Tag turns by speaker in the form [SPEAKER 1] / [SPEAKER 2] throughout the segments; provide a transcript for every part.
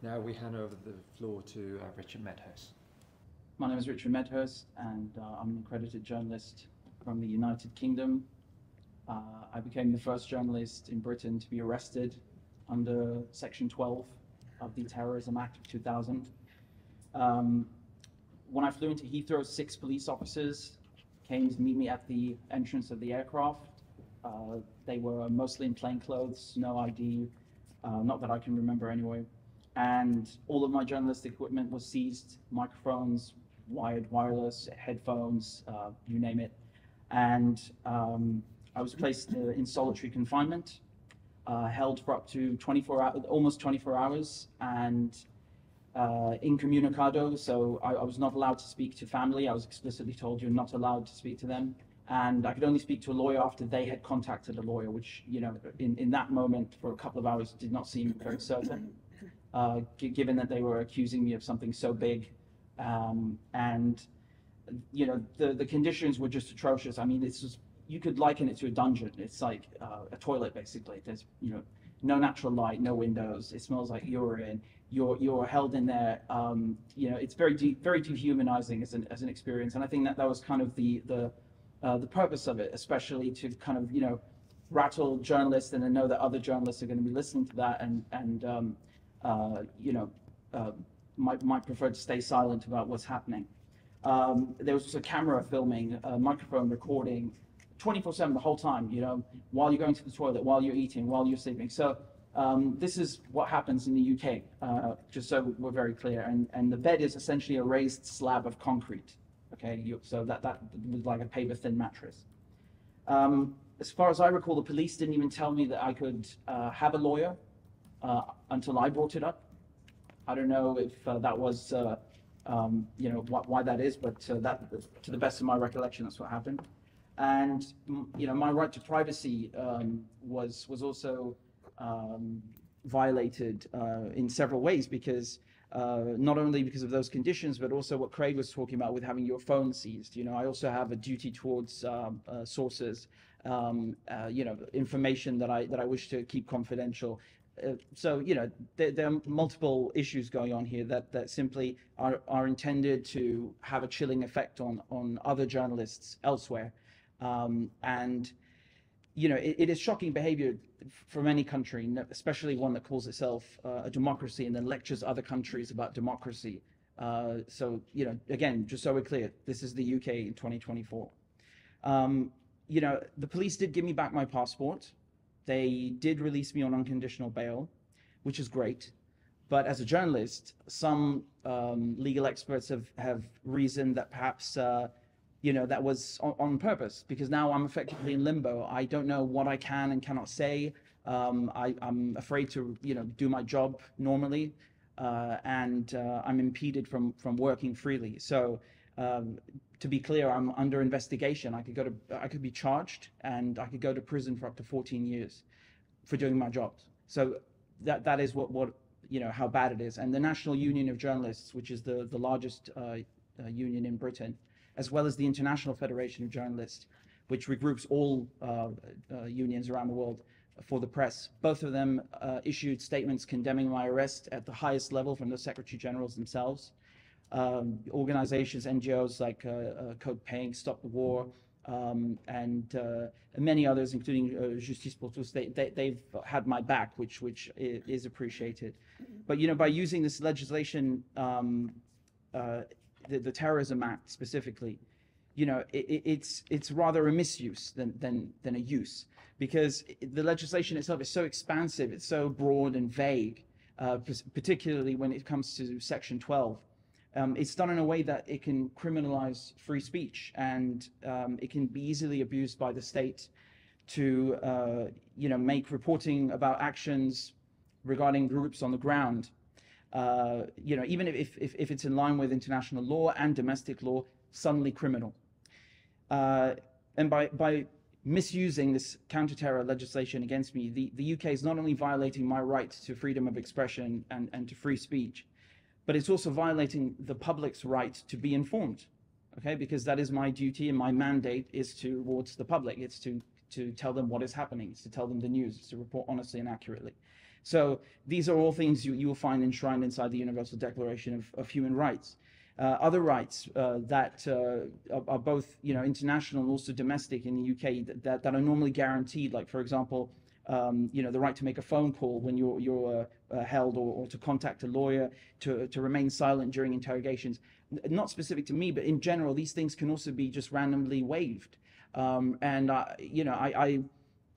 [SPEAKER 1] Now we hand over the floor to Richard Medhurst.
[SPEAKER 2] My name is Richard Medhurst, and I'm an accredited journalist from the United Kingdom. I became the first journalist in Britain to be arrested under Section 12 of the Terrorism Act of 2000. When I flew into Heathrow, 6 police officers came to meet me at the entrance of the aircraft. They were mostly in plain clothes, no ID, not that I can remember anyway. And all of my journalistic equipment was seized: microphones, wired, wireless, headphones, you name it. And I was placed in solitary confinement, held for up to 24 hours, almost 24 hours, and incommunicado. So I was not allowed to speak to family. I was explicitly told you're not allowed to speak to them. And I could only speak to a lawyer after they had contacted a lawyer, which, you know, in that moment for a couple of hours did not seem very certain, given that they were accusing me of something so big. And, you know, the conditions were just atrocious. I mean, you could liken it to a dungeon. It's like a toilet, basically. There's, you know, no natural light, no windows. It smells like urine. You're held in there. You know, it's very dehumanizing as an experience. And I think that was kind of the purpose of it, especially to kind of, you know, rattle journalists and then know that other journalists are going to be listening to that and you know, might prefer to stay silent about what's happening. There was a camera filming, a microphone recording 24/7 the whole time, you know, while you're going to the toilet, while you're eating, while you're sleeping. So this is what happens in the UK, just so we're very clear. And the bed is essentially a raised slab of concrete. Okay, so that was like a paper-thin mattress. As far as I recall, the police didn't even tell me that I could have a lawyer until I brought it up. I don't know if that was, you know, why that is, but that, to the best of my recollection, that's what happened. And you know, my right to privacy was also violated in several ways, because not only because of those conditions, but also what Craig was talking about with having your phone seized. You know, I also have a duty towards sources, you know, information that I wish to keep confidential. So, you know, there are multiple issues going on here that simply are intended to have a chilling effect on other journalists elsewhere. And, you know, it is shocking behavior from any country, especially one that calls itself a democracy and then lectures other countries about democracy. So, you know, again, just so we're clear, this is the UK in 2024. You know, the police did give me back my passport. They did release me on unconditional bail, which is great. But as a journalist, some legal experts have reasoned that perhaps you know, that was on purpose, because now I'm effectively in limbo. I don't know what I can and cannot say. I'm afraid to, you know, do my job normally, and I'm impeded from working freely. So to be clear, I'm under investigation. I could be charged, and I could go to prison for up to 14 years for doing my job. So that is what you know, how bad it is. And the National Union of Journalists, which is the largest union in Britain, as well as the International Federation of Journalists, which regroups all unions around the world for the press. Both of them issued statements condemning my arrest at the highest level from the Secretary Generals themselves. Organizations, NGOs like Code Paying, Stop the War, and many others, including Justice pour tous, they've had my back, which is appreciated. But, you know, by using this legislation, the Terrorism Act specifically, you know, it's rather a misuse than a use, because the legislation itself is so expansive, it's so broad and vague, particularly when it comes to Section 12. It's done in a way that it can criminalize free speech, and it can be easily abused by the state to, you know, make reporting about actions regarding groups on the ground, you know, even if it's in line with international law and domestic law, suddenly criminal. And by misusing this counter-terror legislation against me, the UK is not only violating my right to freedom of expression and to free speech, but it's also violating the public's right to be informed, okay? Because that is my duty, and my mandate is towards the public. It's to tell them what is happening. It's to tell them the news. It's to report honestly and accurately. So these are all things you will find enshrined inside the Universal Declaration of Human Rights. Other rights that are both, international and also domestic in the UK that are normally guaranteed, like, for example, the right to make a phone call when you're held, or to contact a lawyer, to remain silent during interrogations. Not specific to me, but in general, these things can also be just randomly waived.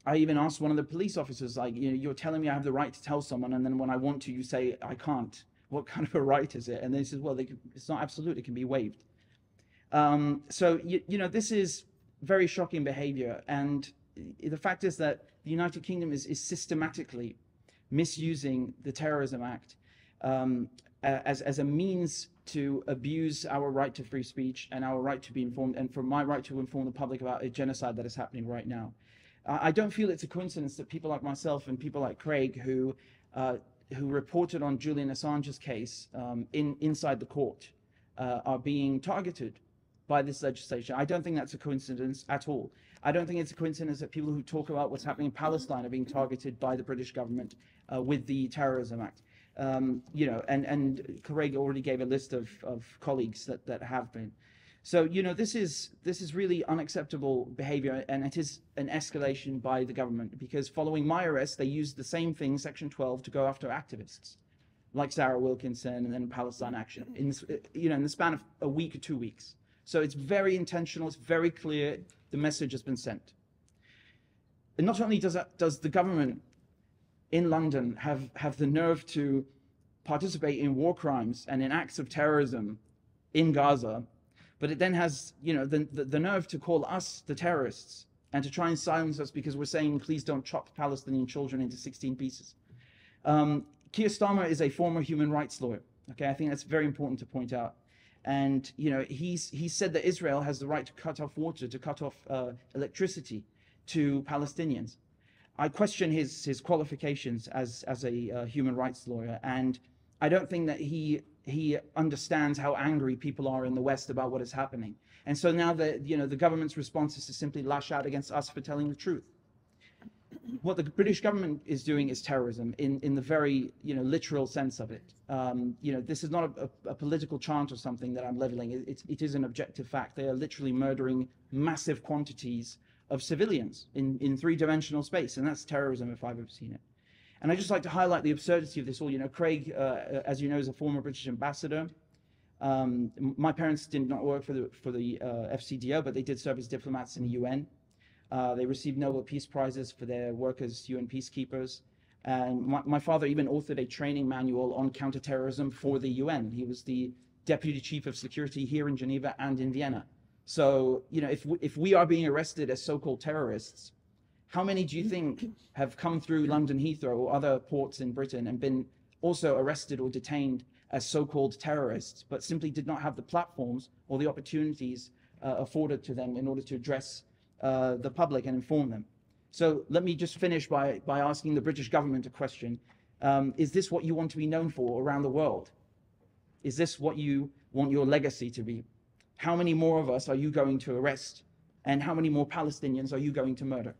[SPEAKER 2] I even asked one of the police officers, like, you're telling me I have the right to tell someone, and then when I want to, you say I can't. What kind of a right is it? And they said, well, it's not absolute, it can be waived. So this is very shocking behavior. And the fact is that the United Kingdom is systematically misusing the Terrorism Act as a means to abuse our right to free speech and our right to be informed, and for my right to inform the public about a genocide that is happening right now. I don't feel it's a coincidence that people like myself and people like Craig, who reported on Julian Assange's case inside the court, are being targeted by this legislation. I don't think that's a coincidence at all. I don't think it's a coincidence that people who talk about what's happening in Palestine are being targeted by the British government with the Terrorism Act. And Craig already gave a list of colleagues that have been. So, this is really unacceptable behavior, and it is an escalation by the government, because following my arrest, they used the same thing, Section 12, to go after activists like Sarah Wilkinson and then Palestine Action in the span of a week or 2 weeks. So it's very intentional, it's very clear, the message has been sent. And not only does the government in London have the nerve to participate in war crimes and in acts of terrorism in Gaza, but it then has, the nerve to call us the terrorists and to try and silence us because we're saying, please don't chop Palestinian children into 16 pieces. Keir Starmer is a former human rights lawyer. Okay, I think that's very important to point out. And, he said that Israel has the right to cut off water, to cut off electricity to Palestinians. I question his qualifications as a human rights lawyer, and I don't think that he understands how angry people are in the West about what is happening. And so now the government's response is to simply lash out against us for telling the truth. What the British government is doing is terrorism in the very literal sense of it. This is not a political chant or something that I'm leveling. It is an objective fact. They are literally murdering massive quantities of civilians in three-dimensional space, and that's terrorism if I've ever seen it. And I'd just like to highlight the absurdity of this all. Craig, as you know, is a former British ambassador. My parents did not work for the FCDO, but they did serve as diplomats in the UN. They received Nobel Peace Prizes for their work as UN Peacekeepers. And my father even authored a training manual on counterterrorism for the UN. He was the Deputy Chief of Security here in Geneva and in Vienna. So, if we are being arrested as so-called terrorists, how many do you think have come through London Heathrow or other ports in Britain and been also arrested or detained as so-called terrorists, but simply did not have the platforms or the opportunities afforded to them in order to address the public and inform them? So let me just finish by asking the British government a question. Is this what you want to be known for around the world? Is this what you want your legacy to be? How many more of us are you going to arrest? And how many more Palestinians are you going to murder?